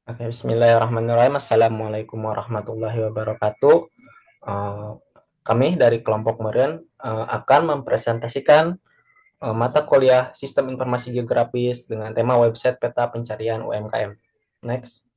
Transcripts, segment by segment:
Oke, bismillahirrahmanirrahim. Assalamualaikum warahmatullahi wabarakatuh. Eh, Kami dari kelompok Meren akan mempresentasikan mata kuliah Sistem Informasi Geografis dengan tema website peta pencarian UMKM. Next.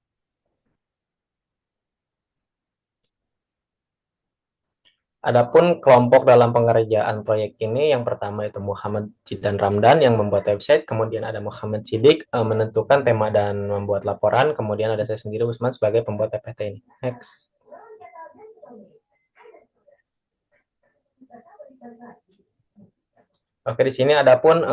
Adapun kelompok dalam pengerjaan proyek ini, yang pertama itu Muhammad Jidan Ramdan yang membuat website, kemudian ada Muhammad Sidik menentukan tema dan membuat laporan, kemudian ada saya sendiri Usman sebagai pembuat PPT ini. Next. Oke, di sini ada pun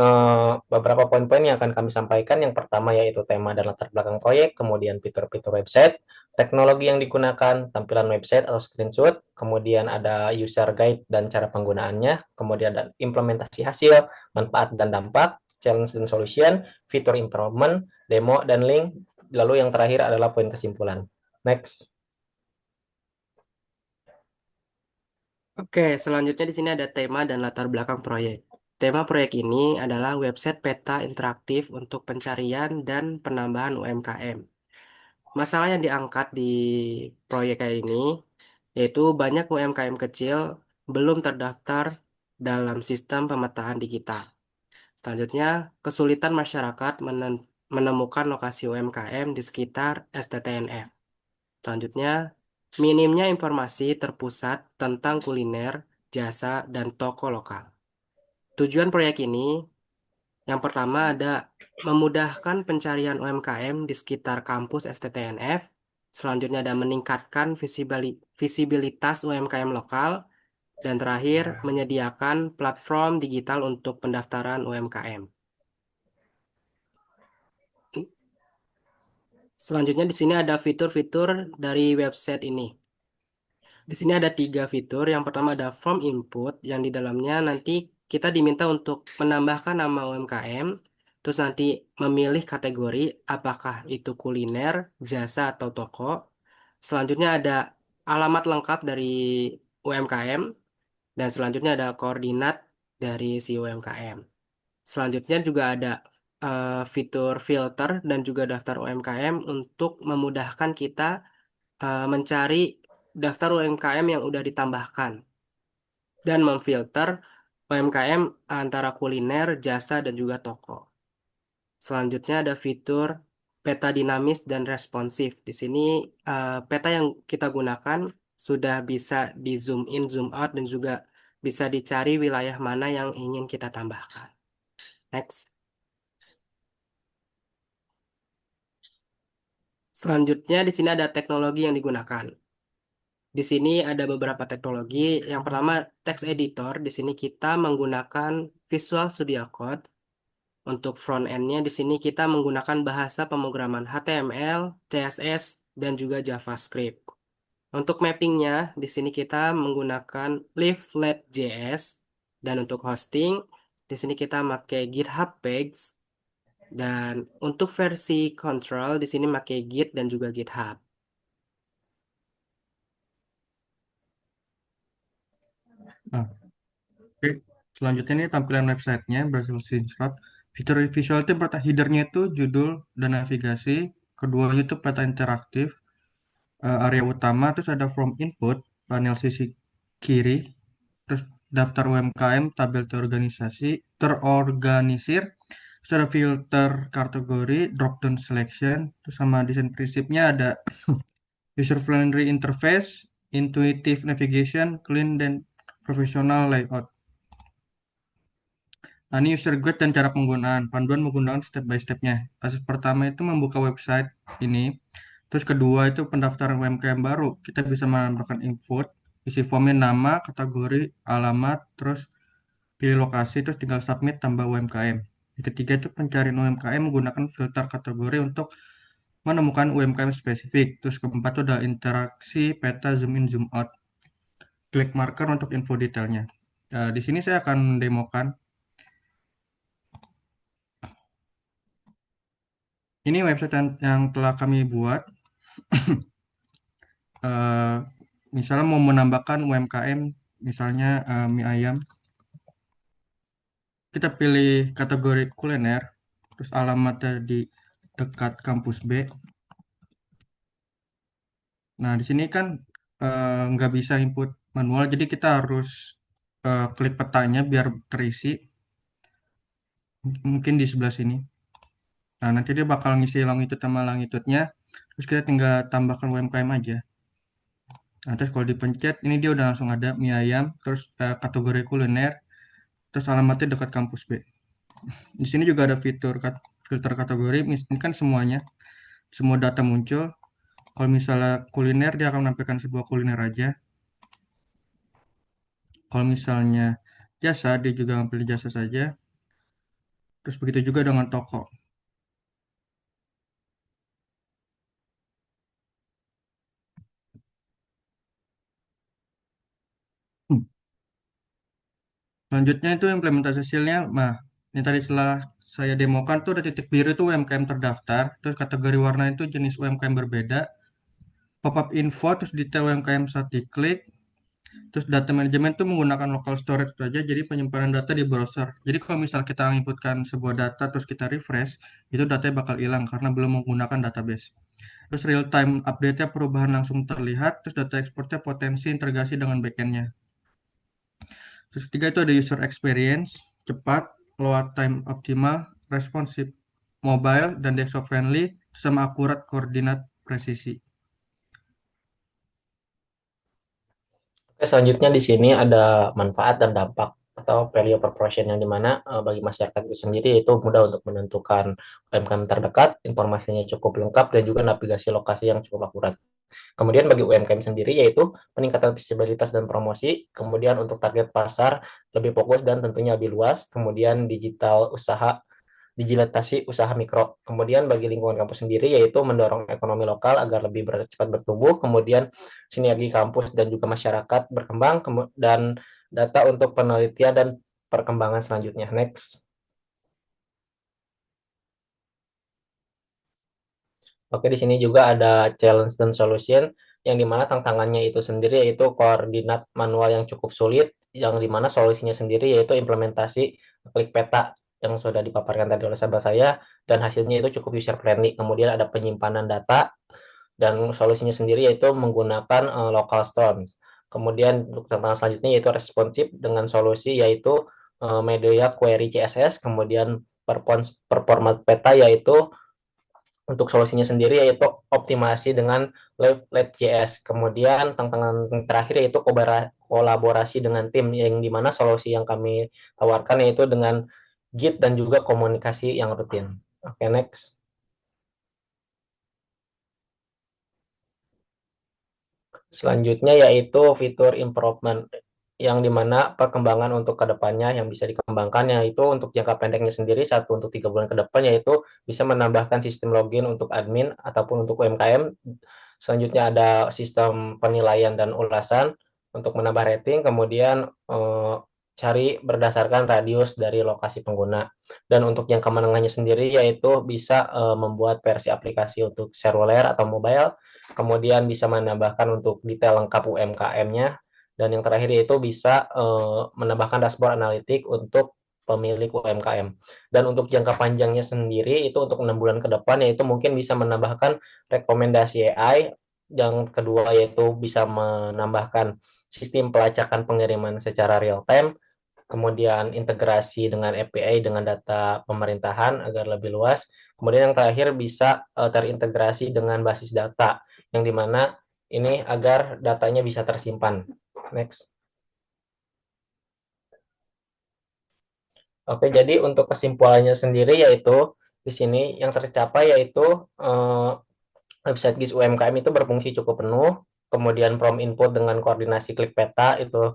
beberapa poin-poin yang akan kami sampaikan. Yang pertama yaitu tema dan latar belakang proyek, kemudian fitur-fitur website, teknologi yang digunakan, tampilan website atau screenshot, kemudian ada user guide dan cara penggunaannya, kemudian ada implementasi hasil, manfaat dan dampak, challenge dan solution, fitur improvement, demo dan link, lalu yang terakhir adalah poin kesimpulan. Next. Oke, selanjutnya di sini ada tema dan latar belakang proyek. Tema proyek ini adalah website peta interaktif untuk pencarian dan penambahan UMKM. Masalah yang diangkat di proyek kayak ini yaitu banyak UMKM kecil belum terdaftar dalam sistem pemetaan digital. Selanjutnya, kesulitan masyarakat menemukan lokasi UMKM di sekitar STTNF. Selanjutnya, minimnya informasi terpusat tentang kuliner, jasa, dan toko lokal. Tujuan proyek ini, yang pertama ada memudahkan pencarian UMKM di sekitar kampus STTNF. Selanjutnya ada meningkatkan visibilitas UMKM lokal. Dan terakhir, menyediakan platform digital untuk pendaftaran UMKM. Selanjutnya di sini ada fitur-fitur dari website ini. Di sini ada tiga fitur. Yang pertama ada form input yang di dalamnya nanti kita diminta untuk menambahkan nama UMKM, terus nanti memilih kategori apakah itu kuliner, jasa atau toko. Selanjutnya ada alamat lengkap dari UMKM dan selanjutnya ada koordinat dari si UMKM. Selanjutnya juga ada fitur filter dan juga daftar UMKM untuk memudahkan kita mencari daftar UMKM yang udah ditambahkan dan memfilter UMKM antara kuliner, jasa, dan juga toko. Selanjutnya ada fitur peta dinamis dan responsif. Di sini peta yang kita gunakan sudah bisa di zoom in, zoom out, dan juga bisa dicari wilayah mana yang ingin kita tambahkan. Next. Selanjutnya di sini ada teknologi yang digunakan. Di sini ada beberapa teknologi. Yang pertama, text editor. Di sini kita menggunakan Visual Studio Code. Untuk front end-nya di sini kita menggunakan bahasa pemrograman HTML, CSS, dan juga JavaScript. Untuk mappingnya, di sini kita menggunakan Leaflet.js. Dan untuk hosting, di sini kita pakai GitHub Pages. Dan untuk versi control, di sini pakai Git dan juga GitHub. Nah, oke. Selanjutnya ini tampilan websitenya berhasil screenshot. Fitur visual itu headernya itu judul dan navigasi. Keduanya itu peta interaktif. Area utama, terus ada form input, panel sisi kiri, terus daftar UMKM, tabel terorganisir, terus ada filter kategori, drop down selection, terus sama desain prinsipnya ada user friendly interface, intuitive navigation, clean dan professional layout. Nah, ini user guide dan cara penggunaan, panduan menggunakan step by step-nya. Kasus pertama itu membuka website ini. Terus kedua itu pendaftaran UMKM baru. Kita bisa menambahkan info, isi formnya nama, kategori, alamat, terus pilih lokasi, terus tinggal submit tambah UMKM. Yang ketiga itu pencarian UMKM menggunakan filter kategori untuk menemukan UMKM spesifik. Terus keempat itu ada interaksi peta zoom in zoom out. Klik marker untuk info detailnya. Nah, di sini saya akan demokan. Ini website yang telah kami buat. Eh, Misalnya mau menambahkan UMKM, misalnya mie ayam, kita pilih kategori kuliner, terus alamatnya di dekat kampus B. Nah, di sini kan nggak bisa input manual, jadi kita harus klik petanya biar terisi. Mungkin di sebelah sini. Nah, nanti dia bakal ngisi longitude sama longitude-nya, terus kita tinggal tambahkan UMKM aja. Nah, terus kalau dipencet, ini dia udah langsung ada mie ayam, terus kategori kuliner, terus alamatnya dekat kampus B. Di sini juga ada fitur filter kategori, ini kan semuanya, semua data muncul. Kalau misalnya kuliner, dia akan menampilkan sebuah kuliner aja. Kalau misalnya jasa, dia juga ngambil jasa saja. Terus begitu juga dengan toko. Hmm. Selanjutnya itu implementasi hasilnya. Nah, ini tadi setelah saya demokan tuh ada titik biru itu UMKM terdaftar. Terus kategori warna itu jenis UMKM berbeda. Pop-up info, terus detail UMKM saat diklik. Terus data manajemen itu menggunakan local storage saja, jadi penyimpanan data di browser. Jadi kalau misal kita inputkan sebuah data terus kita refresh, itu datanya bakal hilang karena belum menggunakan database. Terus real time update-nya perubahan langsung terlihat, terus data ekspornya potensi integrasi dengan backend-nya. Terus ketiga itu ada user experience, cepat, load time optimal, responsive, mobile, dan desktop friendly, sama akurat koordinat presisi. Oke, selanjutnya di sini ada manfaat dan dampak atau value proposition yang dimana bagi masyarakat itu sendiri itu mudah untuk menentukan UMKM terdekat, informasinya cukup lengkap dan juga navigasi lokasi yang cukup akurat. Kemudian bagi UMKM sendiri yaitu peningkatan visibilitas dan promosi, kemudian untuk target pasar lebih fokus dan tentunya lebih luas, kemudian digital usaha digitalisasi usaha mikro. Kemudian bagi lingkungan kampus sendiri yaitu mendorong ekonomi lokal agar lebih cepat bertumbuh, kemudian sinergi kampus dan juga masyarakat berkembang, dan data untuk penelitian dan perkembangan selanjutnya. Next. Oke, di sini juga ada challenge dan solution, yang dimana tantangannya itu sendiri yaitu koordinat manual yang cukup sulit, yang dimana solusinya sendiri yaitu implementasi klik peta yang sudah dipaparkan tadi oleh sahabat saya, dan hasilnya itu cukup user friendly. Kemudian ada penyimpanan data, dan solusinya sendiri yaitu menggunakan local storage. Kemudian untuk tantangan selanjutnya yaitu responsif dengan solusi yaitu media query CSS, kemudian performa peta yaitu untuk solusinya sendiri yaitu optimasi dengan Live.js. Kemudian tantangan terakhir yaitu kolaborasi dengan tim, yang dimana solusi yang kami tawarkan yaitu dengan Git dan juga komunikasi yang rutin. Oke, next. Selanjutnya yaitu fitur improvement, yang dimana perkembangan untuk kedepannya yang bisa dikembangkan yaitu untuk jangka pendeknya sendiri 1 untuk 3 bulan ke depan yaitu bisa menambahkan sistem login untuk admin ataupun untuk UMKM. Selanjutnya ada sistem penilaian dan ulasan untuk menambah rating, kemudian cari berdasarkan radius dari lokasi pengguna. Dan untuk jangka menengahnya sendiri yaitu bisa membuat versi aplikasi untuk seluler atau mobile, kemudian bisa menambahkan untuk detail lengkap UMKM-nya, dan yang terakhir yaitu bisa menambahkan dashboard analitik untuk pemilik UMKM. Dan untuk jangka panjangnya sendiri itu untuk 6 bulan ke depan yaitu mungkin bisa menambahkan rekomendasi AI, yang kedua yaitu bisa menambahkan sistem pelacakan pengiriman secara real time, kemudian integrasi dengan API dengan data pemerintahan agar lebih luas, kemudian yang terakhir bisa terintegrasi dengan basis data, yang dimana ini agar datanya bisa tersimpan. Next. Oke, jadi untuk kesimpulannya sendiri yaitu di sini yang tercapai yaitu website GIS UMKM itu berfungsi cukup penuh, kemudian prompt input dengan koordinasi klik peta itu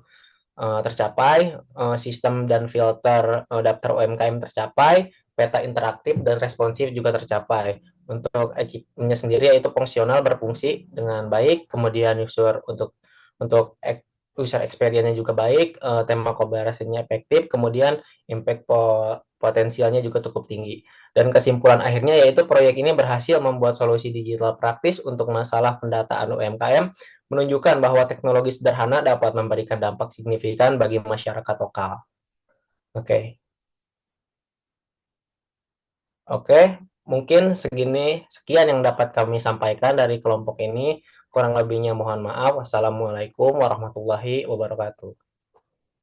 tercapai, sistem dan filter daftar UMKM tercapai, peta interaktif dan responsif juga tercapai. Untuk achievement-nya sendiri yaitu fungsional berfungsi dengan baik, kemudian untuk user experience-nya juga baik, tema kolaborasinya efektif, kemudian impact potensialnya juga cukup tinggi. Dan kesimpulan akhirnya yaitu proyek ini berhasil membuat solusi digital praktis untuk masalah pendataan UMKM, menunjukkan bahwa teknologi sederhana dapat memberikan dampak signifikan bagi masyarakat lokal. Oke, oke, mungkin sekian yang dapat kami sampaikan dari kelompok ini. Kurang lebihnya mohon maaf. Wassalamualaikum warahmatullahi wabarakatuh.